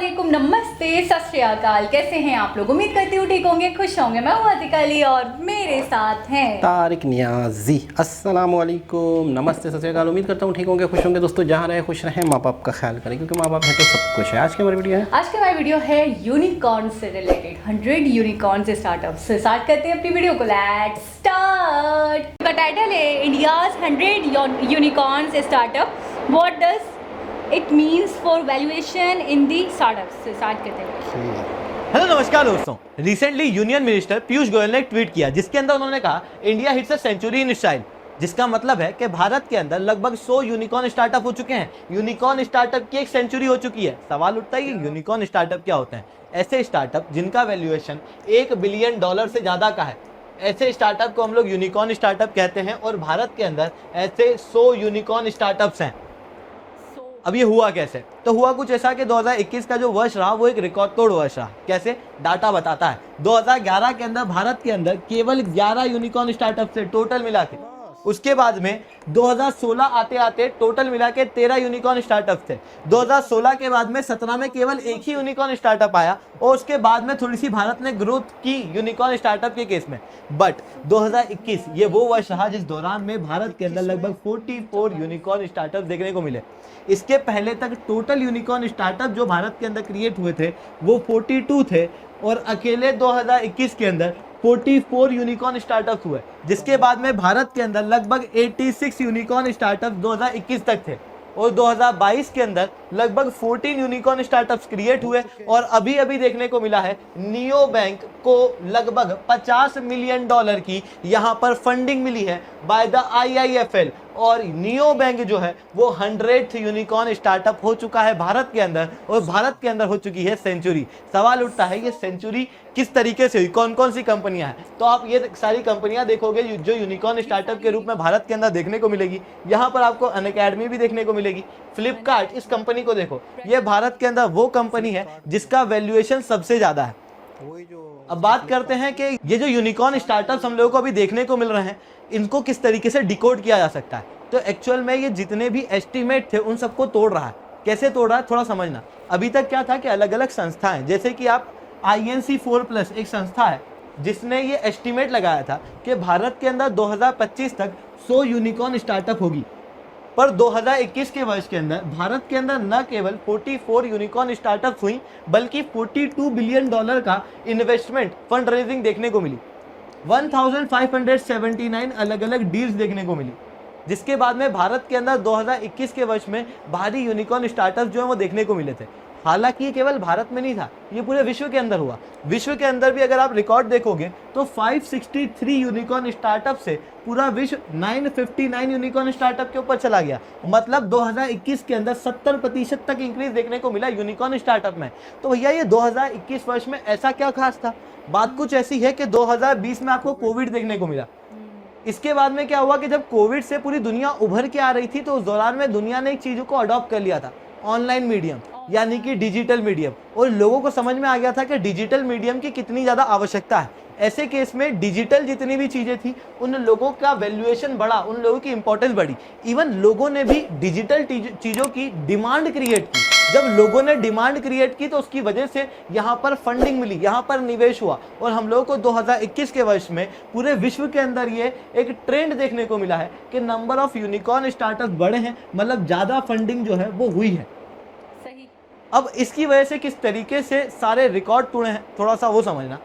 वालेकुम, नमस्ते, सत श्री अकाल। कैसे हैं आप लोग? उम्मीद करती हूँ ठीक होंगे, खुश होंगे। मैं हूँ अतिका अली और मेरे साथ हैं तारिक नियाजी। अस्सलाम वालेकुम, नमस्ते, सत श्री अकाल। उम्मीद करता हूँ ठीक होंगे, खुश होंगे। दोस्तों जहाँ रहे खुश रहें, माँ बाप का ख्याल करें, क्योंकि माँ बाप है तो सब कुछ है। आज की हमारी वीडियो है यूनिकॉर्न से रिलेटेड 100 यूनिकॉर्न से स्टार्टअप से स्टार्ट करते हैं अपनी वीडियो को। Let's start. का टाइटल है इंडियाज 100 यूनिकॉर्न से startup, what does it means for valuation in the startup से स्टार्ट करते हैं। हेलो नमस्कार दोस्तों। Recently union minister Piyush Goyal ने एक ट्वीट किया जिसके अंदर उन्होंने कहा India hits a century in style, जिसका मतलब है कि भारत के अंदर लगभग 100 यूनिकॉर्न स्टार्टअप हो चुके हैं। यूनिकॉर्न स्टार्टअप की एक सेंचुरी हो चुकी है। सवाल उठता है कि यूनिकॉर्न स्टार्टअप क्या होते हैं? ऐसे स्टार्टअप जिनका वैल्यूएशन $1 बिलियन से ज्यादा का है, ऐसे स्टार्टअप को हम लोग यूनिकॉर्न स्टार्टअप कहते हैं। और भारत के अंदर ऐसे 100 यूनिकॉर्न स्टार्टअप्स हैं। अब ये हुआ कैसे? तो हुआ कुछ ऐसा कि 2021 का जो वर्ष रहा वो एक रिकॉर्ड तोड़ वर्ष रहा। कैसे? डाटा बताता है 2011 के अंदर भारत के अंदर केवल 11 यूनिकॉर्न स्टार्टअप थे टोटल मिला के। उसके बाद में 2016 आते आते टोटल मिला के 13 यूनिकॉर्न स्टार्टअप थे। 2016 के बाद में 17 में केवल एक ही यूनिकॉर्न स्टार्टअप आया और उसके बाद में थोड़ी सी भारत ने ग्रोथ की यूनिकॉर्न स्टार्टअप के केस में। बट 2021 ये वो वर्ष रहा जिस दौरान में भारत के अंदर लगभग 44 यूनिकॉर्न स्टार्टअप देखने को मिले। इसके पहले तक टोटल यूनिकॉर्न स्टार्टअप जो भारत के अंदर क्रिएट हुए थे वो 42 थे और अकेले 2021 के अंदर 44 यूनिकॉर्न स्टार्टअप्स हुए, जिसके बाद में भारत के अंदर लगभग 86 यूनिकॉर्न स्टार्टअप्स 2021 तक थे और 2022 के अंदर लगभग 14 यूनिकॉर्न स्टार्टअप्स क्रिएट हुए। और अभी अभी देखने को मिला है नियो बैंक को लगभग $50 मिलियन की यहां पर फंडिंग मिली है बाय द IIFL। और नियो बैंक जो है वो 100th यूनिकॉर्न स्टार्टअप हो चुका है भारत के अंदर और भारत के अंदर हो चुकी है सेंचुरी। सवाल उठता है ये सेंचुरी किस तरीके से हुई, कौन कौन सी कंपनियां हैं? तो आप ये सारी कंपनियां देखोगे जो यूनिकॉर्न स्टार्टअप के रूप में भारत के अंदर देखने को मिलेगी। यहाँ पर आपको अनअकैडमी भी देखने को मिलेगी। फ्लिपकार्ट, इस कंपनी को देखो, ये भारत के अंदर वो कंपनी है जिसका वैल्यूएशन सबसे ज्यादा है। अब बात करते हैं कि ये जो यूनिकॉर्न स्टार्टअप्स हम लोगों को अभी देखने को मिल रहे हैं इनको किस तरीके से डिकोड किया जा सकता है। तो एक्चुअल में ये जितने भी एस्टीमेट थे उन सबको तोड़ रहा है। कैसे तोड़ रहा है थोड़ा समझना। अभी तक क्या था कि अलग अलग संस्थाएं, जैसे कि आप INC4+ एक संस्था है जिसने ये एस्टीमेट लगाया था कि भारत के अंदर 2025 तक 100 यूनिकॉर्न स्टार्टअप होगी। पर 2021 के वर्ष के अंदर भारत के अंदर न केवल 44 यूनिकॉर्न स्टार्टअप हुई बल्कि $42 बिलियन का इन्वेस्टमेंट फंड रेजिंग देखने को मिली। 1579 अलग अलग डील्स देखने को मिली, जिसके बाद में भारत के अंदर 2021 के वर्ष में भारी यूनिकॉर्न स्टार्टअप जो है वो देखने को मिले थे। हालांकि ये केवल भारत में नहीं था, ये पूरे विश्व के अंदर हुआ। विश्व के अंदर भी अगर आप रिकॉर्ड देखोगे तो 563 यूनिकॉर्न स्टार्टअप से पूरा विश्व 959 यूनिकॉर्न स्टार्टअप के ऊपर चला गया। मतलब 2021 के अंदर 70% तक इंक्रीज देखने को मिला यूनिकॉर्न स्टार्टअप में। तो भैया ये 2021 वर्ष में ऐसा क्या खास था? बात कुछ ऐसी है कि 2020 में आपको कोविड देखने को मिला। इसके बाद में क्या हुआ कि जब कोविड से पूरी दुनिया उभर के आ रही थी तो उस दौरान में दुनिया ने एक चीज़ों को अडॉप्ट कर लिया था, ऑनलाइन मीडियम यानी कि डिजिटल मीडियम। और लोगों को समझ में आ गया था कि डिजिटल मीडियम की कितनी ज़्यादा आवश्यकता है। ऐसे केस में डिजिटल जितनी भी चीज़ें थी उन लोगों का वैल्यूएशन बढ़ा, उन लोगों की इंपॉर्टेंस बढ़ी। इवन लोगों ने भी डिजिटल चीज़ों की डिमांड क्रिएट की। जब लोगों ने डिमांड क्रिएट की तो उसकी वजह से यहाँ पर फंडिंग मिली, यहाँ पर निवेश हुआ और हम लोगों को 2021 के वर्ष में पूरे विश्व के अंदर ये एक ट्रेंड देखने को मिला है कि नंबर ऑफ यूनिकॉर्न स्टार्टअप बढ़े हैं, मतलब ज़्यादा फंडिंग जो है वो हुई है। सही। अब इसकी वजह से किस तरीके से सारे रिकॉर्ड तोड़े हैं थोड़ा सा वो समझना।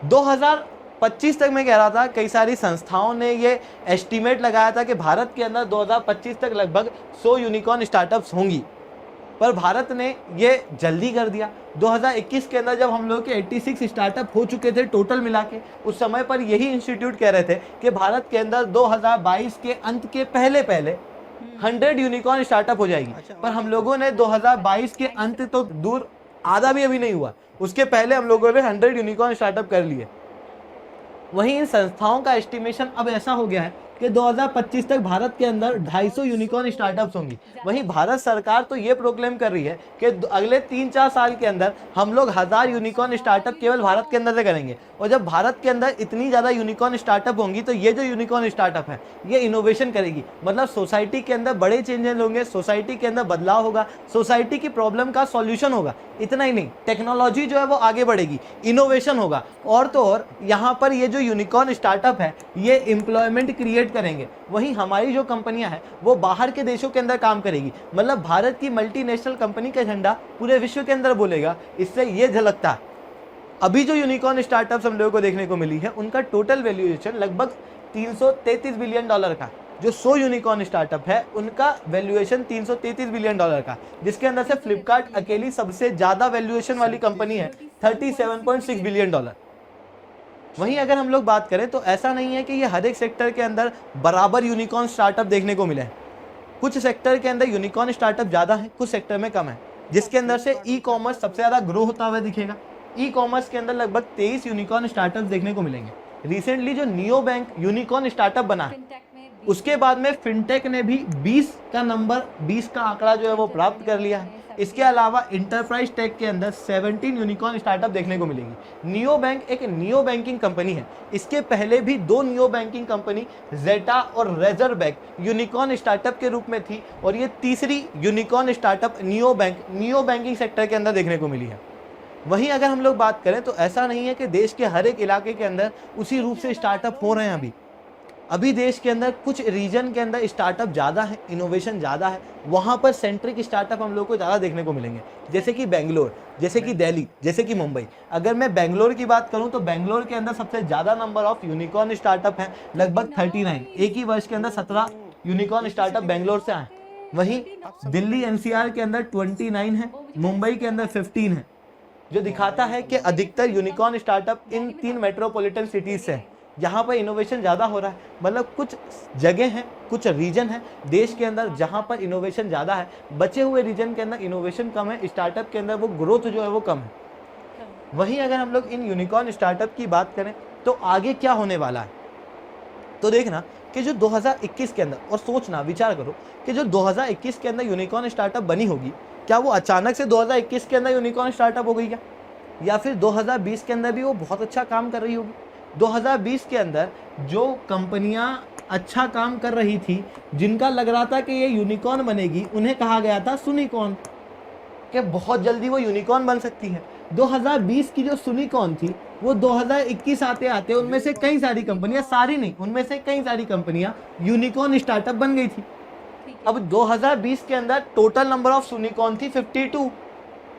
2025 तक मैं कह रहा था कई सारी संस्थाओं ने ये एस्टीमेट लगाया था कि भारत के अंदर 2025 तक लगभग 100 यूनिकॉर्न स्टार्टअप्स होंगी, पर भारत ने ये जल्दी कर दिया। 2021 के अंदर जब हम लोग के 86 स्टार्टअप हो चुके थे टोटल मिला के, उस समय पर यही इंस्टीट्यूट कह रहे थे कि भारत के अंदर 2022 के अंत के पहले 100 यूनिकॉर्न स्टार्टअप हो जाएगी। पर हम लोगों ने 2022 के अंत तो दूर, आधा भी अभी नहीं हुआ, उसके पहले हम लोगों ने 100 यूनिकॉर्न स्टार्टअप कर लिए। वहीं इन संस्थाओं का एस्टिमेशन अब ऐसा हो गया है कि 2025 तक भारत के अंदर 250 यूनिकॉर्न स्टार्टअप्स होंगी। वहीं भारत सरकार तो ये प्रोक्लेम कर रही है कि अगले 3-4 साल के अंदर हम लोग 1000 यूनिकॉर्न स्टार्टअप केवल भारत के अंदर से करेंगे। और जब भारत के अंदर इतनी ज़्यादा यूनिकॉर्न स्टार्टअप होंगी तो ये जो यूनिकॉर्न स्टार्टअप है ये इनोवेशन करेगी, मतलब सोसाइटी के अंदर बड़े चेंजेस होंगे, सोसाइटी के अंदर बदलाव होगा, सोसाइटी की प्रॉब्लम का सॉल्यूशन होगा। इतना ही नहीं, टेक्नोलॉजी जो है वो आगे बढ़ेगी, इनोवेशन होगा। और तो और यहाँ पर ये जो यूनिकॉर्न स्टार्टअप है ये एम्प्लॉयमेंट क्रिएट करेंगे। वहीं हमारी जो कंपनियां हैं वो बाहर के देशों के अंदर काम करेगी, मतलब भारत की मल्टीनेशनल कंपनी का झंडा पूरे विश्व के अंदर बोलेगा। इससे ये झलकता है। अभी जो यूनिकॉर्न स्टार्टअप्स हम लोगों को देखने को मिली है उनका टोटल वैल्यूएशन लगभग 333 बिलियन डॉलर का। जो 100 यूनिकॉर्न स्टार्टअप है उनका वैल्यूएशन 333 बिलियन डॉलर का, जिसके अंदर से फ्लिपकार्ट अकेली सबसे ज्यादा वैल्यूएशन वाली कंपनी है, 37.6 बिलियन डॉलर। वहीं अगर हम लोग बात करें तो ऐसा नहीं है कि ये हर एक सेक्टर के अंदर बराबर यूनिकॉर्न स्टार्टअप देखने को मिले हैं। कुछ सेक्टर के अंदर यूनिकॉर्न स्टार्टअप ज़्यादा है, कुछ सेक्टर में कम है, जिसके अंदर से ई कॉमर्स सबसे ज़्यादा ग्रो होता हुआ दिखेगा। ई कॉमर्स के अंदर लगभग 23 यूनिकॉर्न स्टार्टअप देखने को मिलेंगे। रिसेंटली जो नियो बैंक यूनिकॉर्न स्टार्टअप बना है उसके बाद में फिनटेक ने भी 20 का आंकड़ा जो है वो प्राप्त कर लिया है। इसके अलावा इंटरप्राइज टेक के अंदर 17 यूनिकॉर्न स्टार्टअप देखने को मिलेंगी। नियो बैंक एक नियो बैंकिंग कंपनी है। इसके पहले भी 2 नियो बैंकिंग कंपनी जेटा और रेजर बैंक यूनिकॉर्न स्टार्टअप के रूप में थी, और ये तीसरी unicorn startup neo banking sector के अंदर देखने को मिली है। वहीं अगर हम लोग बात करें तो ऐसा नहीं है कि देश के हर एक इलाके के अंदर उसी रूप से स्टार्टअप हो रहे हैं। अभी देश के अंदर कुछ रीजन के अंदर स्टार्टअप ज़्यादा है, इनोवेशन ज़्यादा है, वहाँ पर सेंट्रिक स्टार्टअप हम लोग को ज़्यादा देखने को मिलेंगे, जैसे कि बेंगलोर, जैसे कि दिल्ली, जैसे कि मुंबई। अगर मैं बेंगलोर की बात करूँ तो बेंगलोर के अंदर सबसे ज़्यादा नंबर ऑफ यूनिकॉर्न स्टार्टअप हैं, लगभग 39। एक ही वर्ष के अंदर 17 यूनिकॉर्न स्टार्टअप बेंगलोर से आए। वहीं दिल्ली एनसीआर के अंदर 29 है, मुंबई के अंदर 15 है, जो दिखाता है कि अधिकतर यूनिकॉर्न स्टार्टअप इन 3 मेट्रोपॉलिटन सिटीज से है। यहाँ पर इनोवेशन ज़्यादा हो रहा है, मतलब कुछ जगह हैं, कुछ रीजन है देश के अंदर जहाँ पर इनोवेशन ज़्यादा है, बचे हुए रीजन के अंदर इनोवेशन कम है, स्टार्टअप के अंदर वो ग्रोथ जो है वो कम है। वहीं अगर हम लोग इन यूनिकॉर्न स्टार्टअप की बात करें तो आगे क्या होने वाला है, तो देखना कि जो 2021 के अंदर, और सोचना विचार करो कि जो 2021 के अंदर यूनिकॉर्न स्टार्टअप बनी होगी, क्या वो अचानक से 2021 के अंदर यूनिकॉर्न स्टार्टअप हो गई क्या, या फिर 2020 के अंदर भी वो बहुत अच्छा काम कर रही होगी। 2020 के अंदर जो कंपनियां अच्छा काम कर रही थी, जिनका लग रहा था कि ये यूनिकॉर्न बनेगी, उन्हें कहा गया था सुनिकॉर्न, कि बहुत जल्दी वो यूनिकॉर्न बन सकती है। 2020 की जो सुनिकॉर्न थी वो 2021 आते आते उनमें से कई सारी कंपनियां, सारी नहीं, उनमें से कई सारी कंपनियां यूनिकॉर्न स्टार्टअप बन गई थी। अब 2020 के अंदर टोटल नंबर ऑफ यूनिकॉर्न थी 52,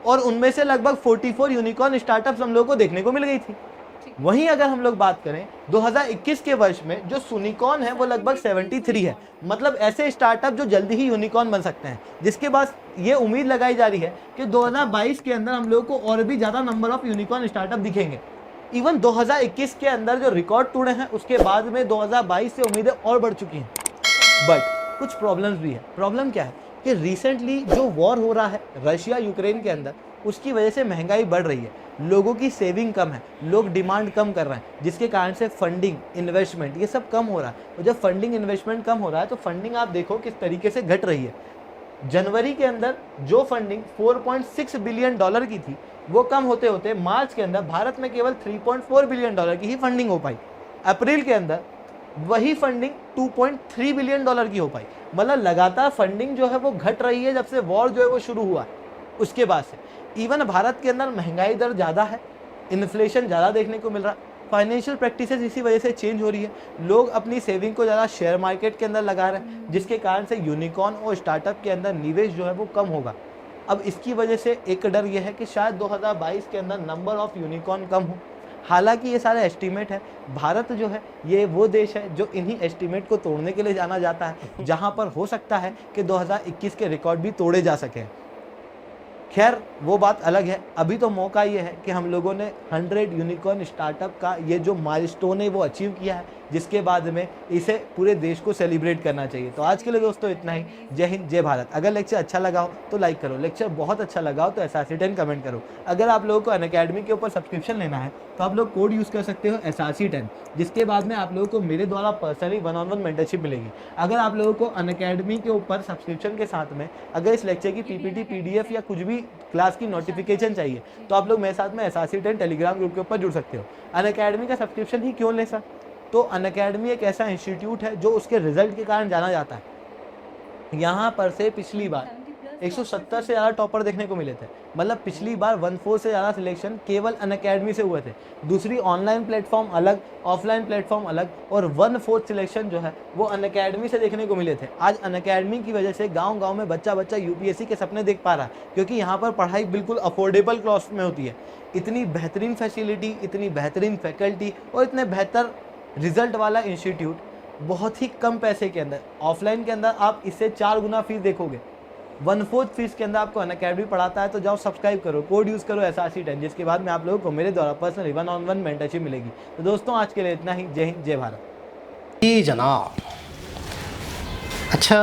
और उनमें से लगभग 44 यूनिकॉर्न स्टार्टअप्स हम लोगों को देखने को मिल गई थी। वहीं अगर हम लोग बात करें 2021 के वर्ष में जो यूनिकॉर्न है वो लगभग 73 है, मतलब ऐसे स्टार्टअप जो जल्दी ही यूनिकॉर्न बन सकते हैं, जिसके बाद ये उम्मीद लगाई जा रही है कि 2022 के अंदर हम लोगों को और भी ज़्यादा नंबर ऑफ यूनिकॉर्न स्टार्टअप दिखेंगे। इवन 2021 के अंदर जो रिकॉर्ड टूटे हैं उसके बाद में 2022 से उम्मीदें और बढ़ चुकी हैं। बट कुछ प्रॉब्लम्स भी है। प्रॉब्लम क्या है कि रिसेंटली जो वॉर हो रहा है रशिया यूक्रेन के अंदर, उसकी वजह से महंगाई बढ़ रही है, लोगों की सेविंग कम है, लोग डिमांड कम कर रहे हैं, जिसके कारण से फंडिंग, इन्वेस्टमेंट ये सब कम हो रहा है। और जब फंडिंग, इन्वेस्टमेंट कम हो रहा है तो फंडिंग आप देखो किस तरीके से घट रही है। जनवरी के अंदर जो फंडिंग 4.6 बिलियन डॉलर की थी वो कम होते होते मार्च के अंदर भारत में केवल 3.4 बिलियन डॉलर की ही फंडिंग हो पाई। अप्रैल के अंदर वही फंडिंग 2.3 बिलियन डॉलर की हो पाई। मतलब लगातार फंडिंग जो है वो घट रही है जब से वॉर जो है वो शुरू हुआ है। उसके बाद से इवन भारत के अंदर महंगाई दर ज़्यादा है, इन्फ्लेशन ज़्यादा देखने को मिल रहा है, फाइनेंशियल प्रैक्टिसेस इसी वजह से चेंज हो रही है, लोग अपनी सेविंग को ज़्यादा शेयर मार्केट के अंदर लगा रहे हैं, जिसके कारण से यूनिकॉर्न और स्टार्टअप के अंदर निवेश जो है वो कम होगा। अब इसकी वजह से एक डर यह है कि शायद 2022 के अंदर नंबर ऑफ यूनिकॉर्न कम हो। हालांकि ये सारे एस्टीमेट है, भारत जो है ये वो देश है जो इन्हीं एस्टीमेट को तोड़ने के लिए जाना जाता है, जहां पर हो सकता है कि 2021 के रिकॉर्ड भी तोड़े जा सकें। खैर वो बात अलग है, अभी तो मौका ये है कि हम लोगों ने 100 यूनिकॉर्न स्टार्टअप का ये जो माइलस्टोन है वो अचीव किया है। जिसके बाद में इसे पूरे देश को सेलिब्रेट करना चाहिए। तो आज के लिए दोस्तों इतना ही। जय हिंद, जय भारत। अगर लेक्चर अच्छा लगा हो तो लाइक करो, लेक्चर बहुत अच्छा लगा हो तो SRC10 कमेंट करो। अगर आप लोगों को अनअकैडमी के ऊपर सब्सक्रिप्शन लेना है तो आप लोग कोड यूज़ कर सकते हो SRC10, जिसके बाद में आप लोगों को मेरे द्वारा पर्सनली 1-on-1 मेंटरशिप मिलेगी। अगर आप लोगों को अनअकैडमी के ऊपर सब्सक्रिप्शन के साथ में अगर इस लेक्चर की PPT PDF या कुछ भी क्लास की नोटिफिकेशन चाहिए तो आप लोग मेरे साथ में SRC10 टेलीग्राम ग्रुप के ऊपर जुड़ सकते हो। अनअकैडमी का सब्सक्रिप्शन ही क्यों ले सर? तो अनअकैडमी एक ऐसा इंस्टीट्यूट है जो उसके रिजल्ट के कारण जाना जाता है। यहाँ पर से पिछली बार 170 से ज़्यादा टॉपर देखने को मिले थे। मतलब पिछली बार 1/4 से ज़्यादा सिलेक्शन केवल अनअकैडमी से हुए थे। दूसरी ऑनलाइन प्लेटफॉर्म अलग, ऑफलाइन प्लेटफॉर्म अलग, और 1/4 सिलेक्शन जो है वो अनअकैडमी से देखने को मिले थे। आज अनअकैडमी की वजह से गांव-गांव में बच्चा UPSC के सपने देख पा रहा है, क्योंकि यहाँ पर पढ़ाई बिल्कुल अफोर्डेबल कॉस्ट में होती है। इतनी बेहतरीन फैसिलिटी, इतनी बेहतरीन फैकल्टी और इतने बेहतर रिजल्ट वाला इंस्टीट्यूट बहुत ही कम पैसे के अंदर। ऑफलाइन के अंदर आप इससे 4 गुना फीस देखोगे, 1/4 फीस के अंदर आपको अनअकैडमी पढ़ाता है। तो जाओ सब्सक्राइब करो, कोड यूज़ करो SRC10, जिसके बाद में आप लोगों को मेरे द्वारा पर्सनली 1-on-1 मेंटरशिप मिलेगी। तो दोस्तों आज के लिए इतना ही। जय हिंद, जय भारत। जी जनाब। अच्छा,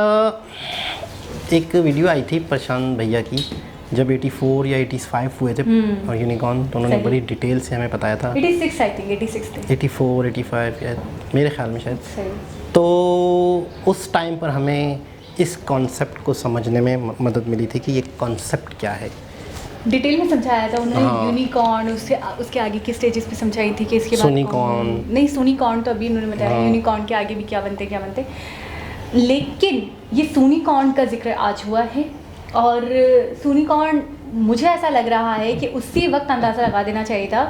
एक वीडियो आई थी प्रशांत भैया की जब 84 या 85 हुए थे और यूनिकॉर्न, तो उन्होंने बड़ी डिटेल से हमें बताया था। 86 आई थिंक 86 थे। 84 85 या मेरे ख्याल में शायद। तो उस टाइम पर हमें इस कॉन्सेप्ट को समझने में मदद मिली थी कि ये कॉन्सेप्ट क्या है। डिटेल में समझाया था उन्होंने। यूनिकॉर्न, उसके आगे की स्टेजेस पे समझाई थी कि इसके बाद सोनिकॉर्न, नहीं सोनिकॉर्न तो अभी उन्होंने बताया। यूनिकॉर्न के आगे भी क्या बनते, लेकिन ये सोनिकॉर्न का जिक्र आज हुआ है। और सोनिकॉर्न मुझे ऐसा लग रहा है कि उसी वक्त अंदाज़ा लगा देना चाहिए था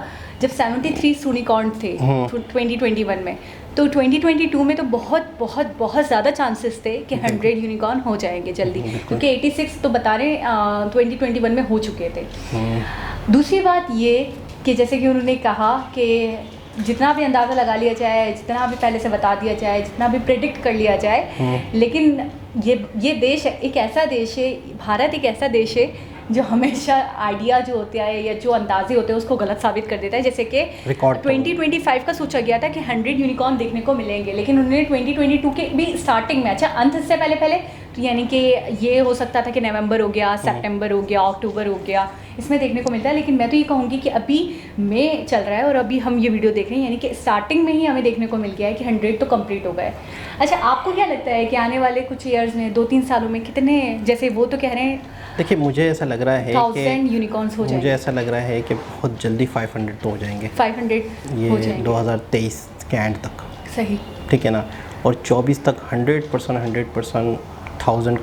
जब 73 सोनिकॉर्न थे 2021 में। तो 2022 में तो बहुत ज़्यादा चांसेस थे कि 100 यूनिकॉर्न हो जाएंगे जल्दी, क्योंकि 86 तो बता रहे 2021 में हो चुके थे। दूसरी बात ये कि जैसे कि उन्होंने कहा कि जितना भी अंदाज़ा लगा लिया जाए, जितना भी पहले से बता दिया जाए, जितना भी प्रेडिक्ट कर लिया जाए, लेकिन ये देश एक ऐसा देश है, भारत एक ऐसा देश है जो हमेशा आइडिया जो होते हैं या जो अंदाजे होते हैं उसको गलत साबित कर देता है। जैसे कि 2025 का सोचा गया था कि 100 यूनिकॉर्न देखने को मिलेंगे, लेकिन उन्होंने 2022 के भी स्टार्टिंग में, अच्छा अंत से पहले तो यानी कि ये हो सकता था कि नवंबर हो गया, सितंबर हो गया, अक्टूबर हो गया, इसमें देखने को मिलता है। लेकिन मैं तो ये कहूँगी कि अभी मई चल रहा है और अभी हम ये वीडियो देख रहे हैं, यानी कि स्टार्टिंग में ही हमें देखने को मिल गया है कि 100 तो कंप्लीट हो गए। अच्छा, आपको क्या लगता है कि आने वाले कुछ ईयर्स में, 2-3 सालों में कितने, जैसे वो तो कह रहे हैं देखिए मुझे ऐसा लग रहा है 1000 यूनिकॉर्न्स हो जाएंगे। मुझे ऐसा लग रहा है कि बहुत जल्दी 500 तो हो जाएंगे। 500 हो ये 2023 के एंड तक। सही, ठीक है ना। और 24 तक 100% 1000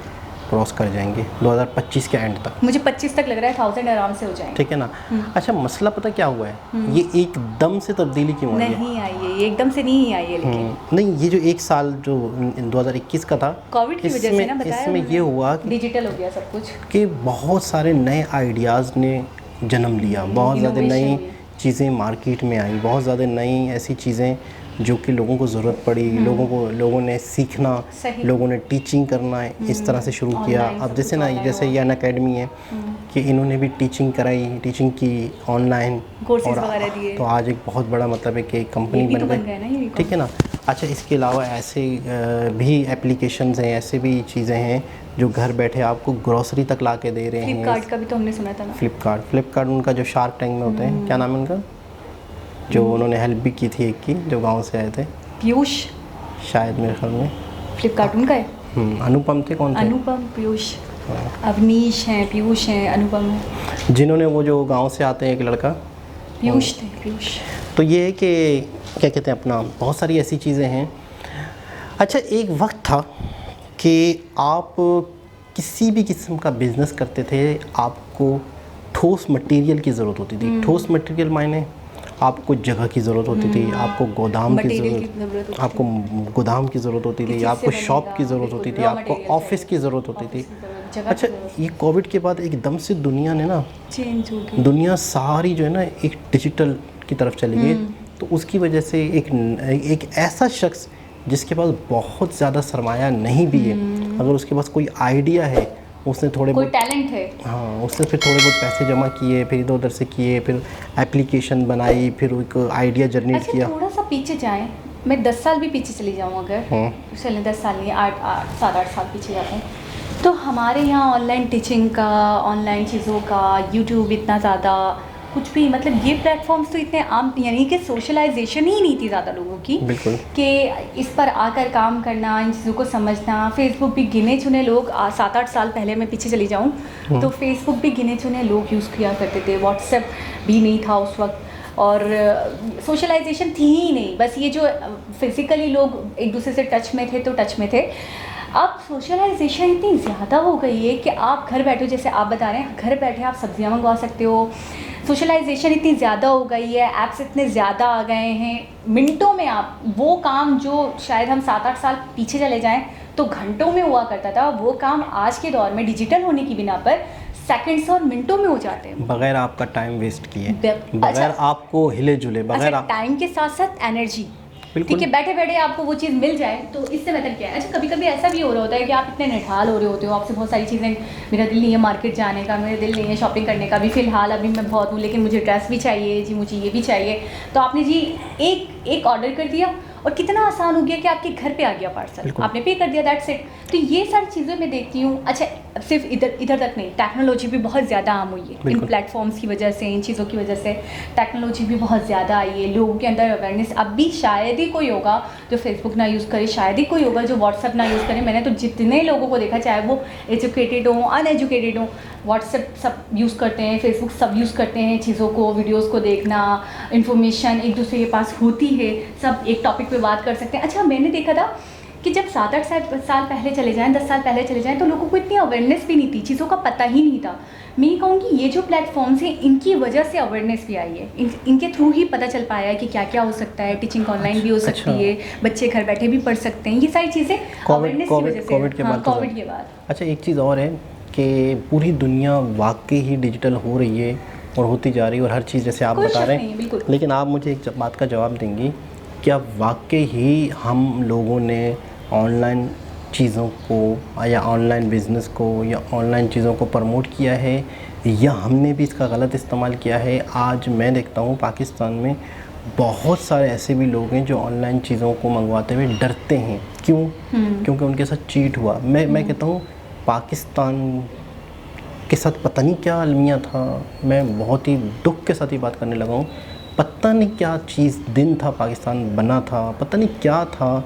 क्रॉस कर जाएंगे 2025 के एंड तक। मुझे 25 तक लग रहा है 1000 आराम से हो जाएंगे। ठीक है ना। अच्छा, मसला पता क्या हुआ है, ये एकदम से तब्दीली क्यों आई है? नहीं आई है, ये एकदम से नहीं आई है। लेकिन नहीं, ये जो एक साल जो 2021 का था, कोविड की वजह से ना, बताया इसमें ये हुआ कि डिजिटल हो गया सब कुछ, कि बहुत सारे नए आइडियाज़ ने जन्म लिया, बहुत ज़्यादा नई चीज़ें मार्केट में आई, बहुत ज़्यादा नई ऐसी चीज़ें जो कि लोगों को ज़रूरत पड़ी, लोगों ने सीखना, लोगों ने टीचिंग करना इस तरह से शुरू किया। अब जैसे ना, जैसे ये अनअकैडमी है कि इन्होंने भी टीचिंग कराई, टीचिंग की ऑनलाइन, और तो आज एक बहुत बड़ा मतलब है कि कंपनी बन गई। ठीक है ना। अच्छा, इसके अलावा ऐसे भी एप्लीकेशंस हैं, ऐसे भी चीज़ें हैं जो घर बैठे आपको ग्रोसरी तक ला के दे रहे हैं। फ्लिपकार्ट का भी तो हमने सुना था ना। फ्लिपकार्ट उनका जो शार्क टैंक में होते हैं, क्या नाम है उनका, जो उन्होंने हेल्प भी की थी एक की, जो गांव से आए थे, पीयूष शायद, मेरे ख्याल में फ्लिपकार्ट उनका है। अनुपम थे, कौन थे? अनुपम, पीयूष, अवनीश हैं, पीयूष हैं, अनुपम हैं, जिन्होंने वो जो गांव से आते हैं एक लड़का, पीयूष थे, पीयूष। तो ये है कि क्या कहते हैं अपना, बहुत सारी ऐसी चीज़ें हैं। अच्छा, एक वक्त था कि आप किसी भी किस्म का बिज़नेस करते थे, आपको ठोस मटेरियल की ज़रूरत होती थी। ठोस मटेरियल मायने आपको जगह की ज़रूरत होती थी, आपको गोदाम की ज़रूरत, आपको गोदाम की ज़रूरत होती थी, आपको शॉप की ज़रूरत होती थी, आपको ऑफिस की ज़रूरत होती थी। अच्छा, ये कोविड के बाद एकदम से दुनिया ने ना चेंज हो गई, दुनिया सारी जो है ना एक डिजिटल की तरफ चली गई। तो उसकी वजह से एक ऐसा शख्स जिसके पास बहुत ज़्यादा सरमाया नहीं भी है, अगर उसके पास कोई आइडिया है, उसने थोड़े कोई टैलेंट है, हाँ, उसने फिर थोड़े बहुत पैसे जमा किए, फिर इधर उधर से किए, फिर एप्लीकेशन बनाई, फिर एक आइडिया जनरेट किया। थोड़ा सा पीछे जाएं, मैं 10 साल भी पीछे चली जाऊँ अगर, चलें 10 साल नहीं, 7-8 साल पीछे जाते हैं, तो हमारे यहाँ ऑनलाइन टीचिंग का, ऑनलाइन चीज़ों का, यूट्यूब इतना ज़्यादा कुछ भी, मतलब ये प्लेटफॉर्म्स तो इतने आम, यानी कि सोशलाइजेशन ही नहीं थी ज़्यादा लोगों की, बिल्कुल, कि इस पर आकर काम करना, इन चीज़ों को समझना। फेसबुक भी गिने चुने लोग, 7-8 साल पहले मैं पीछे चली जाऊँ तो फेसबुक भी गिने चुने लोग यूज़ किया करते थे, व्हाट्सएप भी नहीं था उस वक्त, और सोशलाइजेशन थी ही नहीं, बस ये जो फिज़िकली लोग एक दूसरे से टच में थे तो टच में थे। अब सोशलाइजेशन इतनी ज़्यादा हो गई है कि आप घर बैठे, जैसे आप बता रहे हैं, घर बैठे आप सब्जियां मंगवा सकते हो। सोशलाइजेशन इतनी ज़्यादा हो गई है, ऐप्स इतने ज़्यादा आ गए हैं, मिनटों में आप वो काम जो शायद हम 7-8 साल पीछे चले जाएं तो घंटों में हुआ करता था, वो काम आज के दौर में डिजिटल होने की बिना पर सेकंड्स और मिनटों में हो जाते हैं, बगैर आपका टाइम वेस्ट किए, बगैर अच्छा, आपको हिले जुले, बगैर अच्छा, टाइम के साथ साथ एनर्जी, ठीक है, बैठे बैठे आपको वो चीज़ मिल जाए तो इससे बेहतर क्या है। अच्छा, कभी कभी ऐसा भी हो रहा होता है कि आप इतने निढाल हो रहे होते हो, आपसे बहुत सारी चीज़ें, मेरा दिल नहीं है मार्केट जाने का, मेरा दिल नहीं है शॉपिंग करने का भी, फ़िलहाल अभी मैं बहुत हूँ, लेकिन मुझे ड्रेस भी चाहिए जी, मुझे ये भी चाहिए, तो आपने जी एक ऑर्डर कर दिया और कितना आसान हो गया कि आपके घर पे आ गया पार्सल, आपने पे कर दिया, दैट्स इट। तो ये सारी चीज़ें मैं देखती हूँ। अच्छा, सिर्फ इधर तक नहीं, टेक्नोलॉजी भी बहुत ज़्यादा आम हुई है इन प्लेटफॉर्म्स की वजह से, इन चीज़ों की वजह से टेक्नोलॉजी भी बहुत ज़्यादा आई है, लोगों के अंदर अवेयरनेस। अब भी शायद ही कोई होगा जो फेसबुक ना यूज़ करे, शायद ही कोई होगा जो व्हाट्सएप ना यूज़ करे। मैंने तो जितने लोगों को देखा, चाहे वो एजुकेटेड हो, अनएजुकेटेड हो, व्हाट्सएप सब यूज़ करते हैं, फेसबुक सब यूज़ करते हैं, चीज़ों को, वीडियोस को देखना, इन्फॉर्मेशन एक दूसरे के पास होती है, सब एक टॉपिक पे बात कर सकते हैं। अच्छा, मैंने देखा था कि जब 7-8 साल पहले चले जाएं, 10 साल पहले चले जाएं, तो लोगों को इतनी अवेयरनेस भी नहीं थी, चीज़ों का पता ही नहीं था। मैं ये कहूँगी ये जो प्लेटफॉर्म्स हैं, इनकी वजह से अवेयरनेस भी आई है, इनके थ्रू ही पता चल पाया है कि क्या क्या हो सकता है, टीचिंग ऑनलाइन भी हो सकती है, बच्चे घर बैठे भी पढ़ सकते हैं, ये सारी चीज़ें अवेयरनेस की वजह से, कोविड के बाद। अच्छा, एक चीज़ और है कि पूरी दुनिया वाकई ही डिजिटल हो रही है और होती जा रही है, और हर चीज़ जैसे आप बता रहे हैं, लेकिन आप मुझे एक बात का जवाब देंगी, क्या वाकई ही हम लोगों ने ऑनलाइन चीज़ों को या ऑनलाइन बिज़नेस को या ऑनलाइन चीज़ों को प्रमोट किया है, या हमने भी इसका गलत इस्तेमाल किया है? आज मैं देखता हूँ पाकिस्तान में बहुत सारे ऐसे भी लोग हैं जो ऑनलाइन चीज़ों को मंगवाते हुए डरते हैं। क्यों? क्योंकि उनके साथ चीट हुआ। मैं कहता हूँ पाकिस्तान के साथ पता नहीं क्या अलमिया था, मैं बहुत ही दुख के साथ ही बात करने लगा हूँ। पता नहीं क्या चीज़ दिन था, पाकिस्तान बना था, पता नहीं क्या था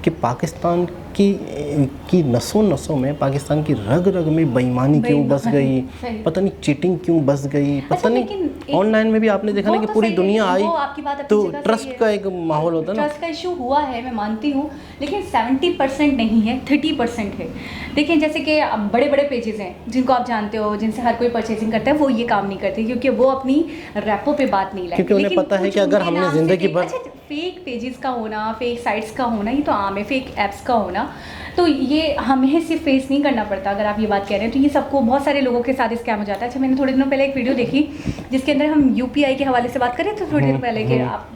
कि पाकिस्तान की नसों में, पाकिस्तान की रग रग में बेईमानी क्यों बस गई, पता नहीं चीटिंग क्यों बस गई, पता नहीं। ऑनलाइन में भी आपने देखा ना कि पूरी दुनिया आई, तो ट्रस्ट का एक माहौल होता है ना, ट्रस्ट का इशू हुआ है, मैं मानती हूँ, लेकिन 70% नहीं है, 30% है। देखिए, जैसे कि बड़े बड़े पेजेस हैं जिनको आप जानते हो, जिनसे हर कोई परचेजिंग करता है, वो ये काम नहीं करते क्योंकि वो अपनी रेपो पे बात नहीं लाते, क्योंकि उन्हें पता है कि अगर हमने ज़िंदगी भर, फेक पेजेस का होना, फेक साइट्स का होना, ये तो आम है, फेक ऐप्स का होना, तो ये हमें सिर्फ फेस नहीं करना पड़ता। अगर आप ये बात कह रहे हैं तो ये सबको, बहुत सारे लोगों के साथ स्कैम हो जाता है। अच्छा, मैंने थोड़े दिनों पहले एक वीडियो देखी जिसके अंदर हम UPI के हवाले से बात करें, तो थोड़ी देर पहले कि आप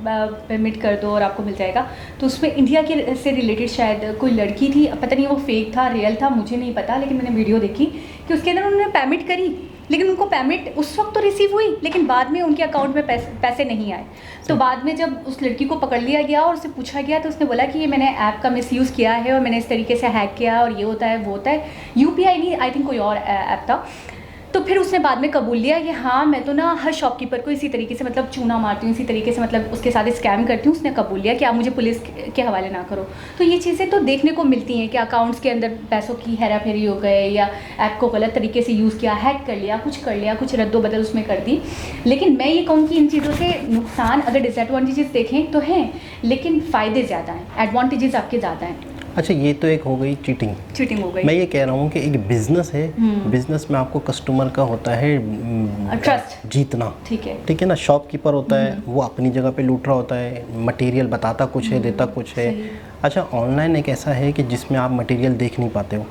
पेमेंट कर दो और आपको मिल जाएगा, तो उसमें इंडिया के से रिलेटेड शायद कोई लड़की थी, पता नहीं वो फेक था रियल था मुझे नहीं पता, लेकिन मैंने वीडियो देखी कि उसके अंदर उन्होंने पेमेंट करी, लेकिन उनको पेमेंट उस वक्त तो रिसीव हुई, लेकिन बाद में उनके अकाउंट में पैसे नहीं आए। तो बाद में जब उस लड़की को पकड़ लिया गया और उससे पूछा गया, तो उसने बोला कि ये मैंने ऐप का मिसयूज़ किया है और मैंने इस तरीके से हैक किया और ये होता है वो होता है। UPI नहीं, आई थिंक कोई और ऐप था। तो फिर उसने बाद में कबूल लिया कि हाँ, मैं तो ना हर शॉपकीपर को इसी तरीके से मतलब चूना मारती हूँ, इसी तरीके से मतलब उसके साथ स्कैम करती हूँ। उसने कबूल लिया कि आप मुझे पुलिस के हवाले ना करो। तो ये चीज़ें तो देखने को मिलती हैं कि अकाउंट्स के अंदर पैसों की हेरा फेरी हो गए, या ऐप को गलत तरीके से यूज़ किया, हैक कर लिया, कुछ रद्दोबदल उसमें कर दी। लेकिन मैं ये कहूँ कि इन चीज़ों से नुकसान, अगर डिसएडवांटेजेस देखें तो हैं, लेकिन फ़ायदे ज़्यादा हैं, एडवांटेजेस आपके ज़्यादा हैं। अच्छा, ये तो एक हो गई चीटिंग हो गई। मैं ये कह रहा हूँ कि एक बिजनेस है, बिजनेस में आपको कस्टमर का होता है ट्रस्ट जीतना, ठीक है ना। शॉपकीपर होता है, वो अपनी जगह पे लूट रहा होता है, मटेरियल बताता कुछ है, देता कुछ है। अच्छा, ऑनलाइन एक ऐसा है कि जिसमें आप मटेरियल देख नहीं पाते हो,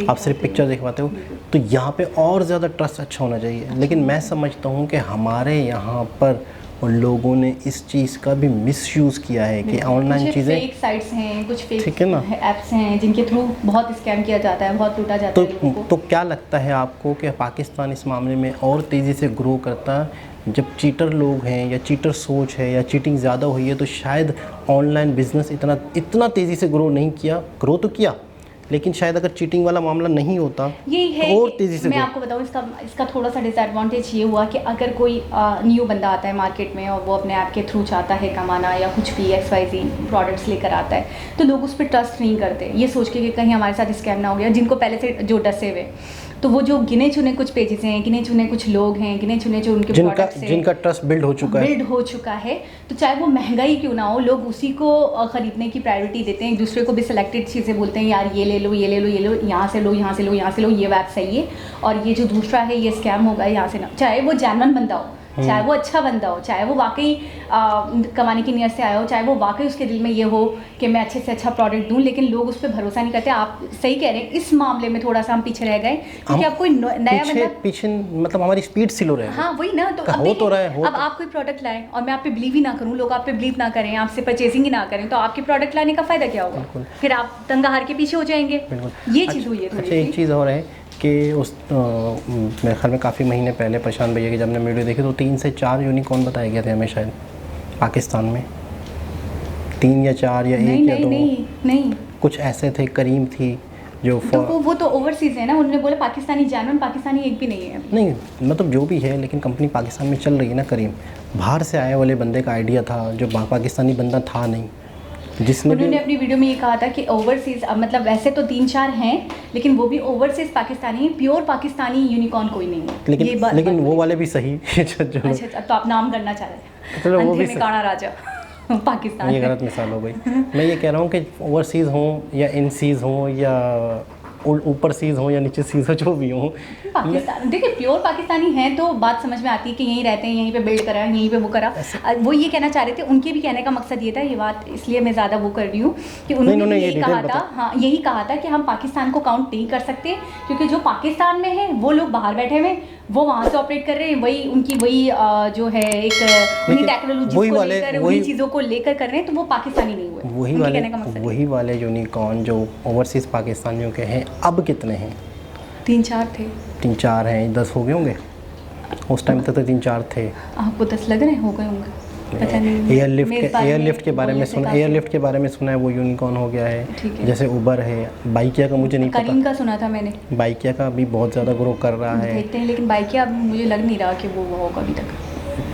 आप सिर्फ पिक्चर देख पाते हो, तो यहाँ पे और ज़्यादा ट्रस्ट अच्छा होना चाहिए। लेकिन मैं समझता हूँ कि हमारे यहाँ पर और लोगों ने इस चीज़ का भी मिसयूज़ किया है कि ऑनलाइन चीज़ें, फेक साइट्स हैं, कुछ फेक ऐप्स हैं जिनके थ्रू बहुत स्कैम किया जाता है, बहुत लूटा जाता है लोगों को। तो क्या लगता है आपको कि पाकिस्तान इस मामले में और तेज़ी से ग्रो करता जब चीटर लोग हैं या चीटर सोच है या चीटिंग ज़्यादा हुई है तो शायद ऑनलाइन बिजनेस इतना तेज़ी से ग्रो तो किया, लेकिन शायद अगर चीटिंग वाला मामला नहीं होता यही है तो और तेज़ी से मैं आपको बताऊँ इसका थोड़ा सा डिसएडवांटेज ये हुआ कि अगर कोई न्यू बंदा आता है मार्केट में और वो अपने ऐप के थ्रू चाहता है कमाना या कुछ भी XYZ प्रोडक्ट्स लेकर आता है तो लोग उस पर ट्रस्ट नहीं करते, ये सोच के कि कहीं हमारे साथ स्कैम ना हो गया। जिनको पहले से जो डसे हुए, तो वो जो गिने चुने कुछ पेजेस हैं, गिने चुने कुछ लोग हैं, गिने चुने जो उनके प्रोडक्ट्स हैं जिनका ट्रस्ट बिल्ड हो चुका है, तो चाहे वो महंगा ही क्यों ना हो, लोग उसी को खरीदने की प्रायोरिटी देते हैं। एक दूसरे को भी सिलेक्टेड चीज़ें बोलते हैं, यार ये ले लो, ये ले लो, ये लो, यहाँ से लो, यहाँ से लो, यहाँ से लो, ये वेब सही है, और ये जो दूसरा है ये स्कैम होगा, यहाँ से ना। चाहे वो जेन्युइन बंदा हो, चाहे वो अच्छा बंदा हो, चाहे वो वाकई कमाने की नियत से आया हो, चाहे वो वाकई उसके दिल में ये हो कि मैं अच्छे से अच्छा प्रोडक्ट दूं, लेकिन लोग उस पर भरोसा नहीं करते। आप सही कह रहे हैं, इस मामले में थोड़ा सा हम पीछे रह गए क्योंकि अब कोई नया बंदा पीछे मतलब हमारी स्पीड स्लो रहे। हाँ वही ना, तो अब आप कोई प्रोडक्ट लाएं और मैं आप पे बिलीव ही ना करूं, लोग आप पे बिलीव ना करें, आपसे परचेसिंग ही ना करें, तो आपके प्रोडक्ट लाने का फ़ायदा क्या होगा? फिर आप तंगा हार के पीछे हो जाएंगे। ये चीज़ हुई है। अच्छा, एक चीज़ और है कि मेरे ख्याल में काफ़ी महीने पहले प्रशांत भैया की जब हमने वीडियो देखी तो 3 से 4 यूनिकॉर्न बताए गए थे हमें, शायद पाकिस्तान में 3 या 4 या 1 या 2 नहीं कुछ ऐसे थे। करीम थी जो तो वो तो ओवरसीज है ना, उन्होंने बोला पाकिस्तानी जेन्युइन पाकिस्तानी एक भी नहीं है। नहीं मतलब जो भी है, लेकिन कंपनी पाकिस्तान में चल रही है ना। करीम बाहर से आए वाले बंदे का आइडिया था, जो पाकिस्तानी बंदा था नहीं, जिसने उन्होंने अपनी वीडियो में ये कहा था कि ओवरसीज, मतलब वैसे तो 3-4 हैं, लेकिन वो भी overseas Pakistani, pure Pakistani unicorn कोई नहीं है। लेकिन वो वाले भी सही। अच्छा, तो आप नाम करना चाह रहे हैं? चलो वो भी काना राजा पाकिस्तान, ये गलत मिसाल हो गई। मैं ये कह रहा हूँ कि ओवरसीज़ हों या इन सीज़ हों या ऊपर सीज़ हों या नीचे सीज़ हो, जो भी हों, पाकिस्तान देखिए प्योर पाकिस्तानी हैं तो बात समझ में आती है कि यहीं रहते हैं, यहीं पे बिल्ड करा, यहीं पे वो करा। वो ये कहना चाह रहे थे, उनके भी कहने का मकसद ये था, ये बात इसलिए मैं ज़्यादा वो कर रही हूँ कि उन्होंने यही कहा था, हाँ यही कहा था कि हम पाकिस्तान को काउंट नहीं कर सकते, क्योंकि जो पाकिस्तान में है वो लोग बाहर बैठे हुए, वो वहाँ से ऑपरेट कर रहे हैं, वही उनकी जो है एक उन्हीं टेक्नोलॉजी को लेकर, वही चीज़ों को लेकर कर रहे हैं, तो वो पाकिस्तानी नहीं हुए। वही वाले यूनिकॉर्न जो ओवरसीज़ पाकिस्तानियों के हैं अब कितने हैं? 3-4 थे। 3-4 हैं, 10 हो गए होंगे उस टाइम तक तो 3-4 थे। आपको 10 लग रहे हैं? हो गए होंगे, पता नहीं। एयरलिफ्ट के बारे में सुना है, वो यूनिकॉर्न हो गया है। जैसे उबर है, बाइकिया का मुझे नहीं पता, करीम का सुना था मैंने, बाइकिया का भी बहुत ज़्यादा ग्रो कर रहा है। देखते हैं, लेकिन बाइकिया मुझे लग नहीं रहा कि वो होगा अभी तक।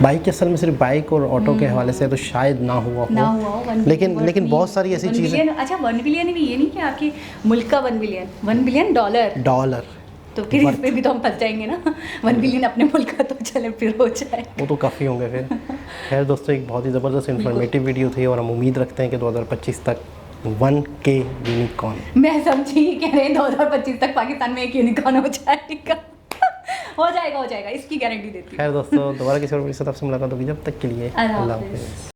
बाइक असल में सिर्फ बाइक और ऑटो के हवाले से तो शायद ना हुआ हो, लेकिन बहुत सारी ऐसी चीज़ें। अच्छा 1 बिलियन भी, ये नहीं कि आपके मुल्क का 1 बिलियन, 1 बिलियन डॉलर, तो फिर इस पे भी तो हम फंस जाएंगे ना। 1 बिलियन अपने मुल्क का तो चले फिर हो जाए, वो तो काफ़ी होंगे फिर। खैर दोस्तों, एक बहुत ही ज़बरदस्त इन्फॉर्मेटिव वीडियो थी और हम उम्मीद रखते हैं कि 2025 तक 1K यूनिकॉर्न। मैं समझी कह रहे हैं 2025 तक पाकिस्तान में 1 यूनिकॉर्न हो जाएगा। हो जाएगा, इसकी गारंटी देती हूँ। खैर दोस्तों, दोबारा किसी और वीडियो से आपसे मुलाकात होगी, जब तक के लिए अल्लाह हाफ़िज़।